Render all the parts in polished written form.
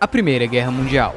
A Primeira Guerra Mundial.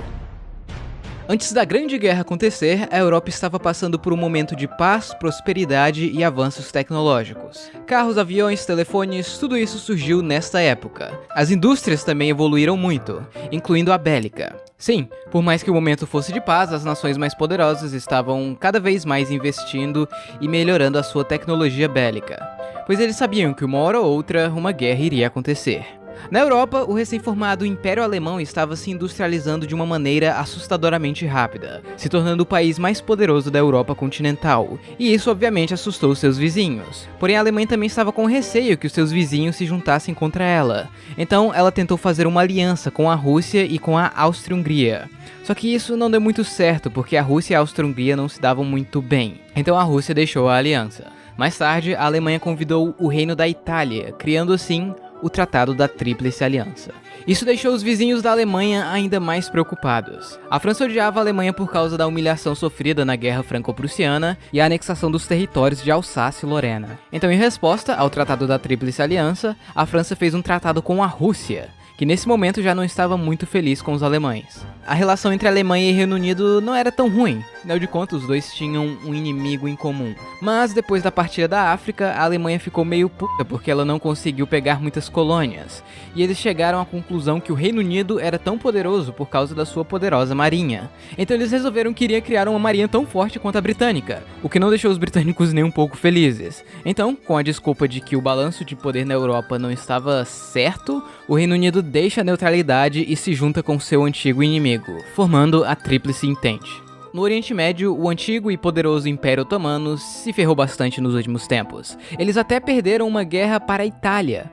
Antes da Grande Guerra acontecer, a Europa estava passando por um momento de paz, prosperidade e avanços tecnológicos. Carros, aviões, telefones, tudo isso surgiu nesta época. As indústrias também evoluíram muito, incluindo a bélica. Sim, por mais que o momento fosse de paz, as nações mais poderosas estavam cada vez mais investindo e melhorando a sua tecnologia bélica, pois eles sabiam que uma hora ou outra uma guerra iria acontecer. Na Europa, o recém-formado Império Alemão estava se industrializando de uma maneira assustadoramente rápida, se tornando o país mais poderoso da Europa continental, e isso obviamente assustou seus vizinhos. Porém, a Alemanha também estava com receio que os seus vizinhos se juntassem contra ela, então ela tentou fazer uma aliança com a Rússia e com a Áustria-Hungria. Só que isso não deu muito certo, porque a Rússia e a Áustria-Hungria não se davam muito bem, então a Rússia deixou a aliança. Mais tarde, a Alemanha convidou o Reino da Itália, criando assim o Tratado da Tríplice Aliança. Isso deixou os vizinhos da Alemanha ainda mais preocupados. A França odiava a Alemanha por causa da humilhação sofrida na Guerra Franco-Prussiana e a anexação dos territórios de Alsácia e Lorena. Então, em resposta ao Tratado da Tríplice Aliança, a França fez um tratado com a Rússia, que nesse momento já não estava muito feliz com os alemães. A relação entre a Alemanha e Reino Unido não era tão ruim, afinal de contas os dois tinham um inimigo em comum. Mas depois da partida da África, a Alemanha ficou meio puta porque ela não conseguiu pegar muitas colônias, e eles chegaram à conclusão que o Reino Unido era tão poderoso por causa da sua poderosa marinha. Então eles resolveram que iria criar uma marinha tão forte quanto a britânica, o que não deixou os britânicos nem um pouco felizes. Então, com a desculpa de que o balanço de poder na Europa não estava certo, o Reino Unido deixa a neutralidade e se junta com seu antigo inimigo, formando a Tríplice Entente. No Oriente Médio, o antigo e poderoso Império Otomano se ferrou bastante nos últimos tempos. Eles até perderam uma guerra para a Itália.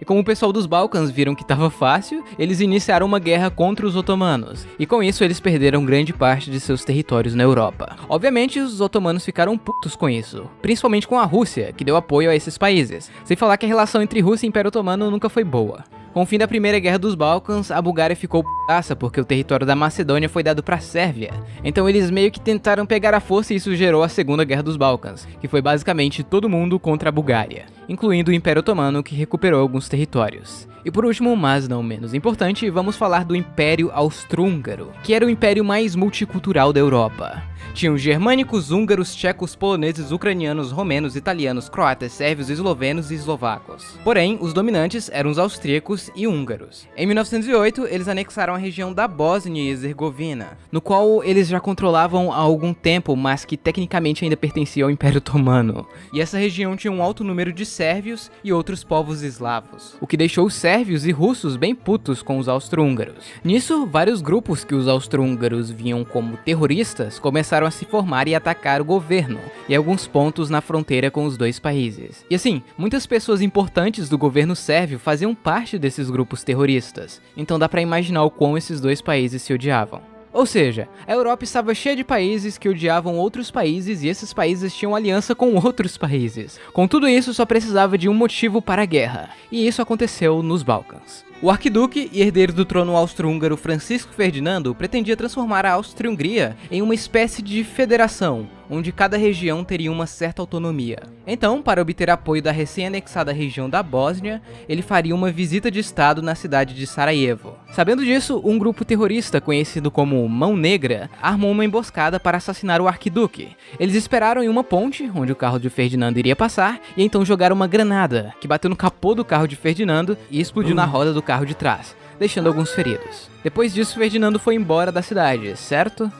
E como o pessoal dos Balcãs viram que estava fácil, eles iniciaram uma guerra contra os otomanos. E com isso eles perderam grande parte de seus territórios na Europa. Obviamente os otomanos ficaram putos com isso, principalmente com a Rússia, que deu apoio a esses países. Sem falar que a relação entre Rússia e Império Otomano nunca foi boa. Com o fim da Primeira Guerra dos Balcãs, a Bulgária ficou putaça porque o território da Macedônia foi dado para a Sérvia. Então eles meio que tentaram pegar a força e isso gerou a Segunda Guerra dos Balcãs, que foi basicamente todo mundo contra a Bulgária, incluindo o Império Otomano, que recuperou alguns territórios. E por último, mas não menos importante, vamos falar do Império Austro-Húngaro, que era o império mais multicultural da Europa. Tinham germânicos, húngaros, tchecos, poloneses, ucranianos, romenos, italianos, croatas, sérvios, eslovenos e eslovacos. Porém, os dominantes eram os austríacos e húngaros. Em 1908, eles anexaram a região da Bósnia e Herzegovina, no qual eles já controlavam há algum tempo, mas que tecnicamente ainda pertencia ao Império Otomano. E essa região tinha um alto número de sérvios e outros povos eslavos, o que deixou os sérvios e russos bem putos com os austro-húngaros. Nisso, vários grupos que os austro-húngaros viam como terroristas começaram a se formar e atacar o governo, e alguns pontos na fronteira com os dois países. E assim, muitas pessoas importantes do governo sérvio faziam parte desses grupos terroristas, então dá pra imaginar o quão esses dois países se odiavam. Ou seja, a Europa estava cheia de países que odiavam outros países e esses países tinham aliança com outros países. Com tudo isso, só precisava de um motivo para a guerra, e isso aconteceu nos Balcãs. O arquiduque e herdeiro do trono austro-húngaro Francisco Ferdinando pretendia transformar a Áustria-Hungria em uma espécie de federação, onde cada região teria uma certa autonomia. Então, para obter apoio da recém-anexada região da Bósnia, ele faria uma visita de estado na cidade de Sarajevo. Sabendo disso, um grupo terrorista conhecido como Mão Negra armou uma emboscada para assassinar o arquiduque. Eles esperaram em uma ponte, onde o carro de Ferdinando iria passar, e então jogaram uma granada, que bateu no capô do carro de Ferdinando e explodiu na roda do carro de trás, deixando alguns feridos. Depois disso, Ferdinando foi embora da cidade, certo?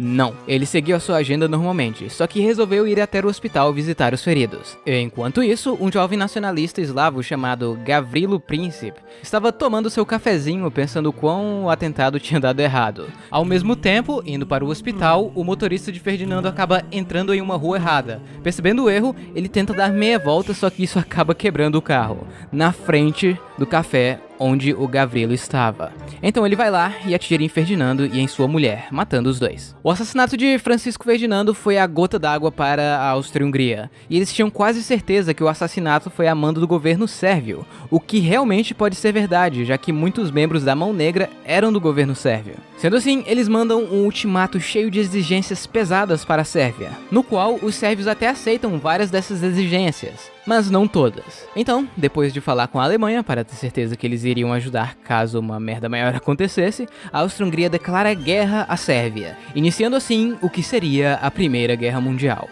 Não, ele seguiu a sua agenda normalmente, só que resolveu ir até o hospital visitar os feridos. Enquanto isso, um jovem nacionalista eslavo chamado Gavrilo Princip estava tomando seu cafezinho pensando quão o atentado tinha dado errado. Ao mesmo tempo, indo para o hospital, o motorista de Ferdinando acaba entrando em uma rua errada. Percebendo o erro, ele tenta dar meia volta, só que isso acaba quebrando o carro, na frente do café onde o Gavrilo estava. Então ele vai lá e atira em Ferdinando e em sua mulher, matando os dois. O assassinato de Francisco Ferdinando foi a gota d'água para a Áustria-Hungria, e eles tinham quase certeza que o assassinato foi a mando do governo sérvio, o que realmente pode ser verdade, já que muitos membros da Mão Negra eram do governo sérvio. Sendo assim, eles mandam um ultimato cheio de exigências pesadas para a Sérvia, no qual os sérvios até aceitam várias dessas exigências. mas não todas. Então, depois de falar com a Alemanha para ter certeza que eles iriam ajudar caso uma merda maior acontecesse, a Áustria-Hungria declara guerra à Sérvia, iniciando assim o que seria a Primeira Guerra Mundial.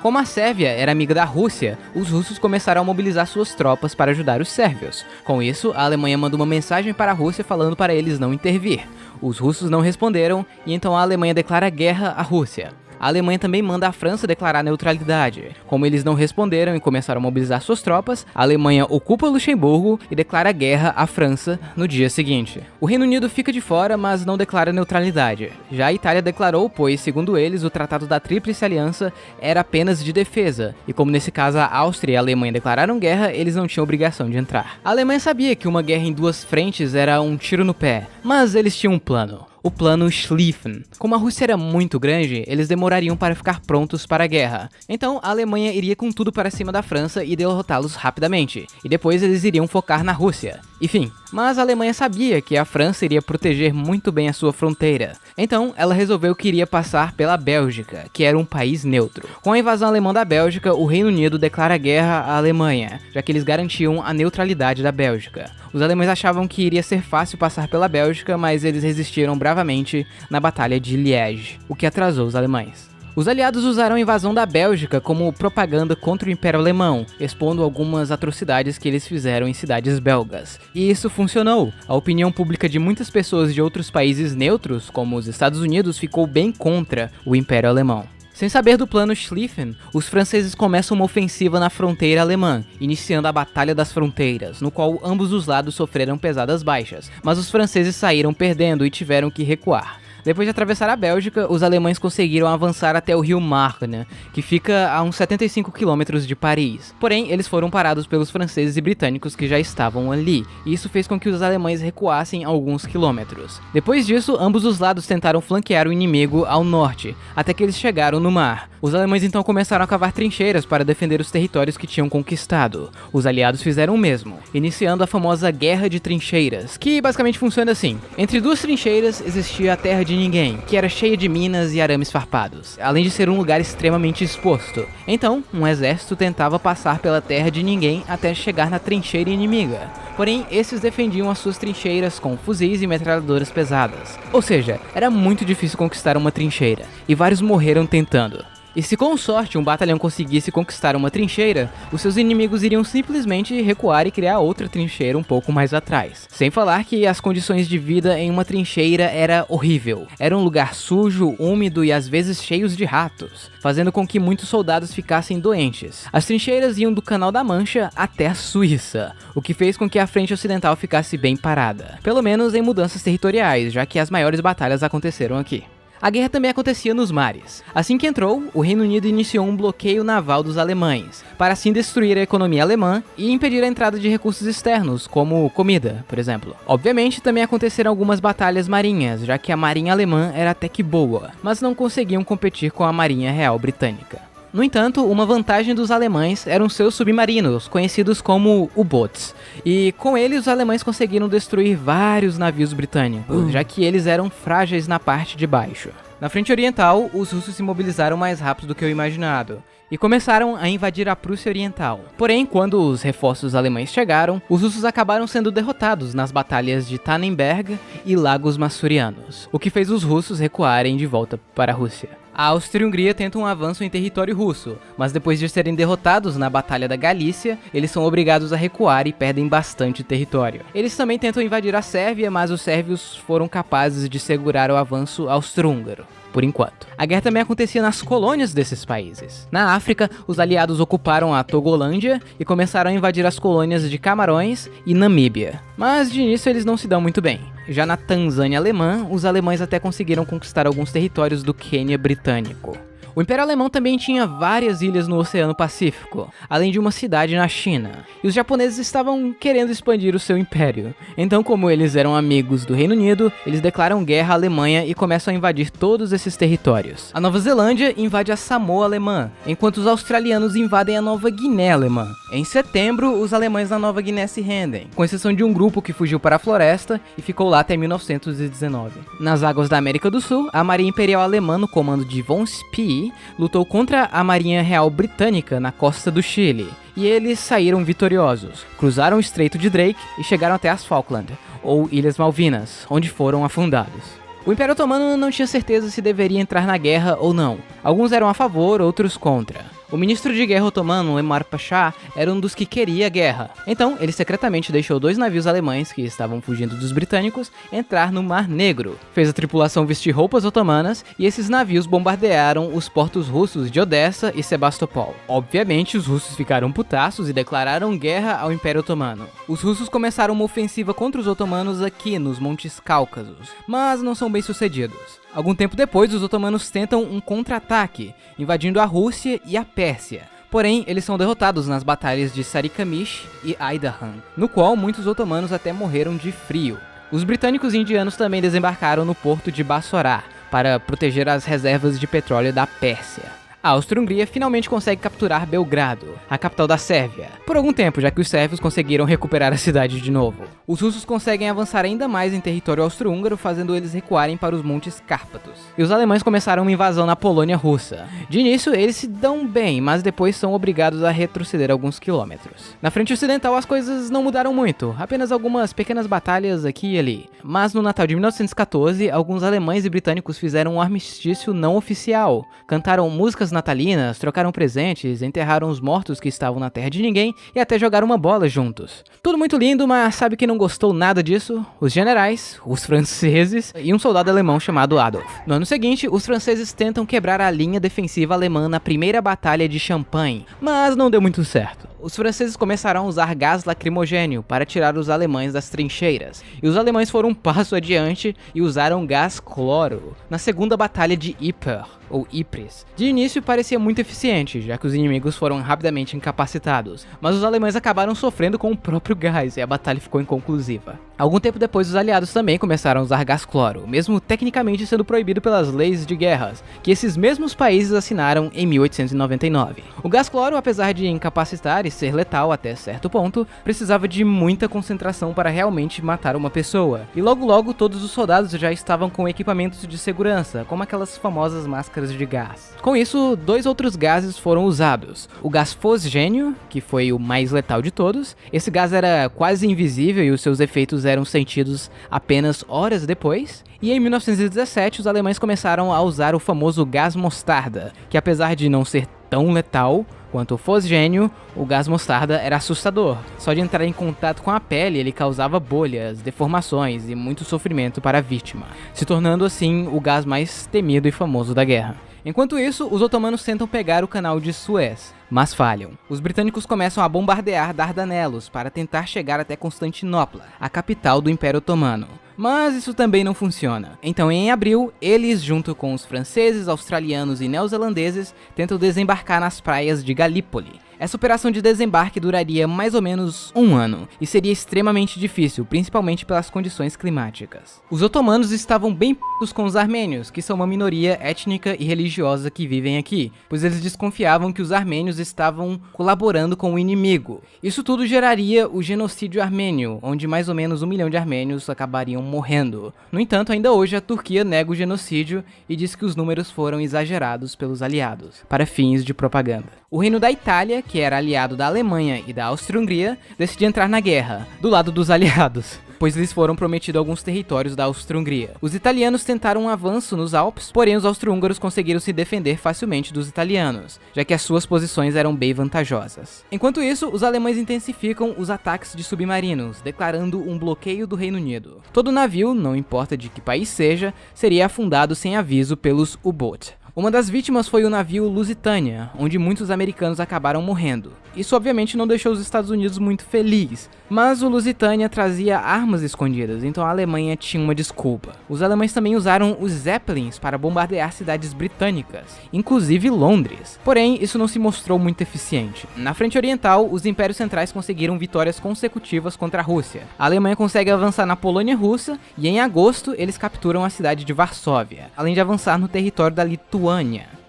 Como a Sérvia era amiga da Rússia, os russos começaram a mobilizar suas tropas para ajudar os sérvios. Com isso, a Alemanha mandou uma mensagem para a Rússia falando para eles não intervir. Os russos não responderam e então a Alemanha declara guerra à Rússia. A Alemanha também manda a França declarar neutralidade. Como eles não responderam e começaram a mobilizar suas tropas, a Alemanha ocupa Luxemburgo e declara guerra à França no dia seguinte. O Reino Unido fica de fora, mas não declara neutralidade. Já a Itália declarou, pois, segundo eles, o Tratado da Tríplice Aliança era apenas de defesa, e como nesse caso a Áustria e a Alemanha declararam guerra, eles não tinham obrigação de entrar. A Alemanha sabia que uma guerra em duas frentes era um tiro no pé, mas eles tinham um plano. O plano Schlieffen. Como a Rússia era muito grande, eles demorariam para ficar prontos para a guerra. Então, a Alemanha iria com tudo para cima da França e derrotá-los rapidamente. E depois eles iriam focar na Rússia. Enfim, mas a Alemanha sabia que a França iria proteger muito bem a sua fronteira. Então, ela resolveu que iria passar pela Bélgica, que era um país neutro. Com a invasão alemã da Bélgica, o Reino Unido declara guerra à Alemanha, já que eles garantiam a neutralidade da Bélgica. Os alemães achavam que iria ser fácil passar pela Bélgica, mas eles resistiram bravamente na Batalha de Liège, o que atrasou os alemães. Os aliados usaram a invasão da Bélgica como propaganda contra o Império Alemão, expondo algumas atrocidades que eles fizeram em cidades belgas. E isso funcionou. A opinião pública de muitas pessoas de outros países neutros, como os Estados Unidos, ficou bem contra o Império Alemão. Sem saber do plano Schlieffen, os franceses começam uma ofensiva na fronteira alemã, iniciando a Batalha das Fronteiras, no qual ambos os lados sofreram pesadas baixas, mas os franceses saíram perdendo e tiveram que recuar. Depois de atravessar a Bélgica, os alemães conseguiram avançar até o rio Marne, que fica a uns 75 quilômetros de Paris. Porém, eles foram parados pelos franceses e britânicos que já estavam ali, e isso fez com que os alemães recuassem alguns quilômetros. Depois disso, ambos os lados tentaram flanquear o inimigo ao norte, até que eles chegaram no mar. Os alemães então começaram a cavar trincheiras para defender os territórios que tinham conquistado. Os aliados fizeram o mesmo, iniciando a famosa Guerra de Trincheiras, que basicamente funciona assim. Entre duas trincheiras existia a Terra de Ninguém, que era cheia de minas e arames farpados, além de ser um lugar extremamente exposto. Então, um exército tentava passar pela Terra de Ninguém até chegar na trincheira inimiga. Porém, esses defendiam as suas trincheiras com fuzis e metralhadoras pesadas. Ou seja, era muito difícil conquistar uma trincheira, e vários morreram tentando. E se com sorte um batalhão conseguisse conquistar uma trincheira, os seus inimigos iriam simplesmente recuar e criar outra trincheira um pouco mais atrás. Sem falar que as condições de vida em uma trincheira era horrível. Era um lugar sujo, úmido e às vezes cheios de ratos, fazendo com que muitos soldados ficassem doentes. As trincheiras iam do Canal da Mancha até a Suíça, o que fez com que a frente ocidental ficasse bem parada. Pelo menos em mudanças territoriais, já que as maiores batalhas aconteceram aqui. A guerra também acontecia nos mares. Assim que entrou, o Reino Unido iniciou um bloqueio naval dos alemães, para assim destruir a economia alemã e impedir a entrada de recursos externos, como comida, por exemplo. Obviamente, também aconteceram algumas batalhas marinhas, já que a marinha alemã era até que boa, mas não conseguiam competir com a marinha real britânica. No entanto, uma vantagem dos alemães eram seus submarinos, conhecidos como U-boats, e com eles os alemães conseguiram destruir vários navios britânicos, já que eles eram frágeis na parte de baixo. Na frente oriental, os russos se mobilizaram mais rápido do que o imaginado, e começaram a invadir a Prússia Oriental. Porém, quando os reforços alemães chegaram, os russos acabaram sendo derrotados nas batalhas de Tannenberg e Lagos Masurianos, o que fez os russos recuarem de volta para a Rússia. A Áustria e a Hungria tentam um avanço em território russo, mas depois de serem derrotados na Batalha da Galícia, eles são obrigados a recuar e perdem bastante território. Eles também tentam invadir a Sérvia, mas os sérvios foram capazes de segurar o avanço austro-húngaro, por enquanto. A guerra também acontecia nas colônias desses países. Na África, os aliados ocuparam a Togolândia e começaram a invadir as colônias de Camarões e Namíbia. Mas de início eles não se dão muito bem. Já na Tanzânia alemã, os alemães até conseguiram conquistar alguns territórios do Quênia britânico. O Império Alemão também tinha várias ilhas no Oceano Pacífico, além de uma cidade na China, e os japoneses estavam querendo expandir o seu império. Então, como eles eram amigos do Reino Unido, eles declaram guerra à Alemanha e começam a invadir todos esses territórios. A Nova Zelândia invade a Samoa alemã, enquanto os australianos invadem a Nova Guiné alemã. Em setembro, os alemães da Nova Guiné se rendem, com exceção de um grupo que fugiu para a floresta e ficou lá até 1919. Nas águas da América do Sul, a Marinha Imperial Alemã, no comando de von Spee, lutou contra a Marinha Real Britânica na costa do Chile, e eles saíram vitoriosos, cruzaram o Estreito de Drake e chegaram até as Falkland, ou Ilhas Malvinas, onde foram afundados. O Império Otomano não tinha certeza se deveria entrar na guerra ou não. Alguns eram a favor, outros contra. O ministro de guerra otomano, Emar Pasha, era um dos que queria a guerra. Então, ele secretamente deixou 2 navios alemães que estavam fugindo dos britânicos entrar no Mar Negro. Fez a tripulação vestir roupas otomanas e esses navios bombardearam os portos russos de Odessa e Sebastopol. Obviamente, os russos ficaram putaços e declararam guerra ao Império Otomano. Os russos começaram uma ofensiva contra os otomanos aqui nos Montes Cáucasos, mas não são bem-sucedidos. Algum tempo depois, os otomanos tentam um contra-ataque, invadindo a Rússia e a Pérsia. Porém, eles são derrotados nas batalhas de Sarikamish e Aidahan, no qual muitos otomanos até morreram de frio. Os britânicos e indianos também desembarcaram no porto de Bassorá, para proteger as reservas de petróleo da Pérsia. A Áustria-Hungria finalmente consegue capturar Belgrado, a capital da Sérvia, por algum tempo, já que os sérvios conseguiram recuperar a cidade de novo. Os russos conseguem avançar ainda mais em território austro-húngaro, fazendo eles recuarem para os Montes Cárpatos. E os alemães começaram uma invasão na Polônia russa. De início, eles se dão bem, mas depois são obrigados a retroceder alguns quilômetros. Na frente ocidental, as coisas não mudaram muito, apenas algumas pequenas batalhas aqui e ali. Mas no Natal de 1914, alguns alemães e britânicos fizeram um armistício não oficial, cantaram músicas natalinas, trocaram presentes, enterraram os mortos que estavam na terra de ninguém e até jogaram uma bola juntos. Tudo muito lindo, mas sabe quem não gostou nada disso? Os generais, os franceses e um soldado alemão chamado Adolf. No ano seguinte, os franceses tentam quebrar a linha defensiva alemã na primeira batalha de Champagne, mas não deu muito certo. Os franceses começaram a usar gás lacrimogênio para tirar os alemães das trincheiras, e os alemães foram um passo adiante e usaram gás cloro na segunda batalha de Ypres, ou Ypres. De início parecia muito eficiente, já que os inimigos foram rapidamente incapacitados, mas os alemães acabaram sofrendo com o próprio gás e a batalha ficou inconclusiva. Algum tempo depois, os aliados também começaram a usar gás cloro, mesmo tecnicamente sendo proibido pelas leis de guerras, que esses mesmos países assinaram em 1899. O gás cloro, apesar de incapacitar e ser letal até certo ponto, precisava de muita concentração para realmente matar uma pessoa, e logo todos os soldados já estavam com equipamentos de segurança, como aquelas famosas máscaras de gás. Com isso, 2 outros gases foram usados. O gás fosgênio, que foi o mais letal de todos. Esse gás era quase invisível e os seus efeitos eram sentidos apenas horas depois. E em 1917, os alemães começaram a usar o famoso gás mostarda, que apesar de não ser tão letal quanto o fosgênio, o gás mostarda era assustador. Só de entrar em contato com a pele, ele causava bolhas, deformações e muito sofrimento para a vítima, se tornando assim o gás mais temido e famoso da guerra. Enquanto isso, os otomanos tentam pegar o canal de Suez, mas falham. Os britânicos começam a bombardear Dardanelos para tentar chegar até Constantinopla, a capital do Império Otomano. Mas isso também não funciona. Então, em abril, eles, junto com os franceses, australianos e neozelandeses, tentam desembarcar nas praias de Galípoli. Essa operação de desembarque duraria mais ou menos 1 ano, e seria extremamente difícil, principalmente pelas condições climáticas. Os otomanos estavam bem p***os com os armênios, que são uma minoria étnica e religiosa que vivem aqui, pois eles desconfiavam que os armênios estavam colaborando com o inimigo. Isso tudo geraria o genocídio armênio, onde mais ou menos 1 milhão de armênios acabariam morrendo. No entanto, ainda hoje a Turquia nega o genocídio e diz que os números foram exagerados pelos aliados, para fins de propaganda. O reino da Itália, que era aliado da Alemanha e da Áustria-Hungria, decidiu entrar na guerra, do lado dos aliados, pois lhes foram prometidos alguns territórios da Áustria-Hungria. Os italianos tentaram um avanço nos Alpes, porém os austro-húngaros conseguiram se defender facilmente dos italianos, já que as suas posições eram bem vantajosas. Enquanto isso, os alemães intensificam os ataques de submarinos, declarando um bloqueio do Reino Unido. Todo navio, não importa de que país seja, seria afundado sem aviso pelos U-Boot. Uma das vítimas foi o navio Lusitânia, onde muitos americanos acabaram morrendo. Isso obviamente não deixou os Estados Unidos muito felizes, mas o Lusitânia trazia armas escondidas, então a Alemanha tinha uma desculpa. Os alemães também usaram os Zeppelins para bombardear cidades britânicas, inclusive Londres. Porém, isso não se mostrou muito eficiente. Na frente oriental, os impérios centrais conseguiram vitórias consecutivas contra a Rússia. A Alemanha consegue avançar na Polônia russa e em agosto eles capturam a cidade de Varsóvia, além de avançar no território da Lituânia.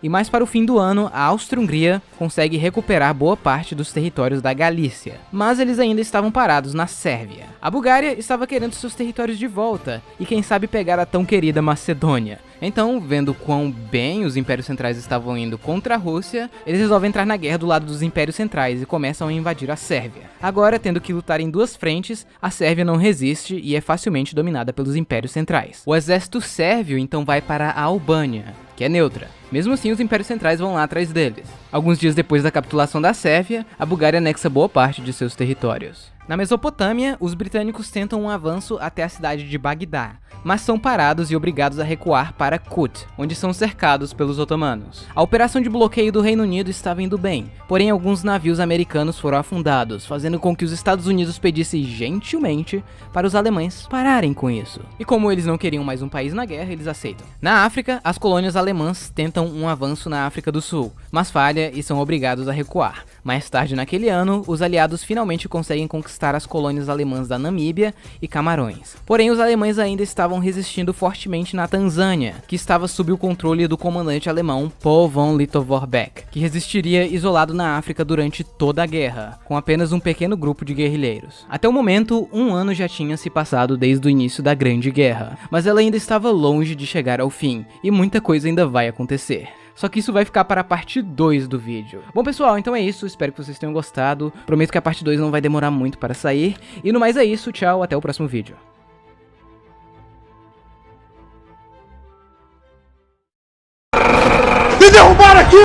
E mais para o fim do ano, a Áustria-Hungria consegue recuperar boa parte dos territórios da Galícia, mas eles ainda estavam parados na Sérvia. A Bulgária estava querendo seus territórios de volta, e quem sabe pegar a tão querida Macedônia, Então, vendo quão bem os Impérios Centrais estavam indo contra a Rússia, eles resolvem entrar na guerra do lado dos Impérios Centrais e começam a invadir a Sérvia. Agora, tendo que lutar em duas frentes, a Sérvia não resiste e é facilmente dominada pelos Impérios Centrais. O exército sérvio então vai para a Albânia, que é neutra. Mesmo assim, os Impérios Centrais vão lá atrás deles. Alguns dias depois da capitulação da Sérvia, a Bulgária anexa boa parte de seus territórios. Na Mesopotâmia, os britânicos tentam um avanço até a cidade de Bagdá, mas são parados e obrigados a recuar para Kut, onde são cercados pelos otomanos. A operação de bloqueio do Reino Unido estava indo bem, porém alguns navios americanos foram afundados, fazendo com que os Estados Unidos pedissem gentilmente para os alemães pararem com isso. E como eles não queriam mais um país na guerra, eles aceitam. Na África, as colônias alemãs tentam um avanço na África do Sul, mas falha e são obrigados a recuar. Mais tarde naquele ano, os aliados finalmente conseguem conquistar as colônias alemãs da Namíbia e Camarões. Porém, os alemães ainda estavam resistindo fortemente na Tanzânia, que estava sob o controle do comandante alemão Paul von Lettow-Vorbeck, que resistiria isolado na África durante toda a guerra, com apenas um pequeno grupo de guerrilheiros. Até o momento, um ano já tinha se passado desde o início da Grande Guerra, mas ela ainda estava longe de chegar ao fim, e muita coisa ainda vai acontecer. Só que isso vai ficar para a parte 2 do vídeo. Bom pessoal, então é isso, espero que vocês tenham gostado. Prometo que a parte 2 não vai demorar muito para sair. E no mais é isso, tchau, até o próximo vídeo. Me derrubaram aqui!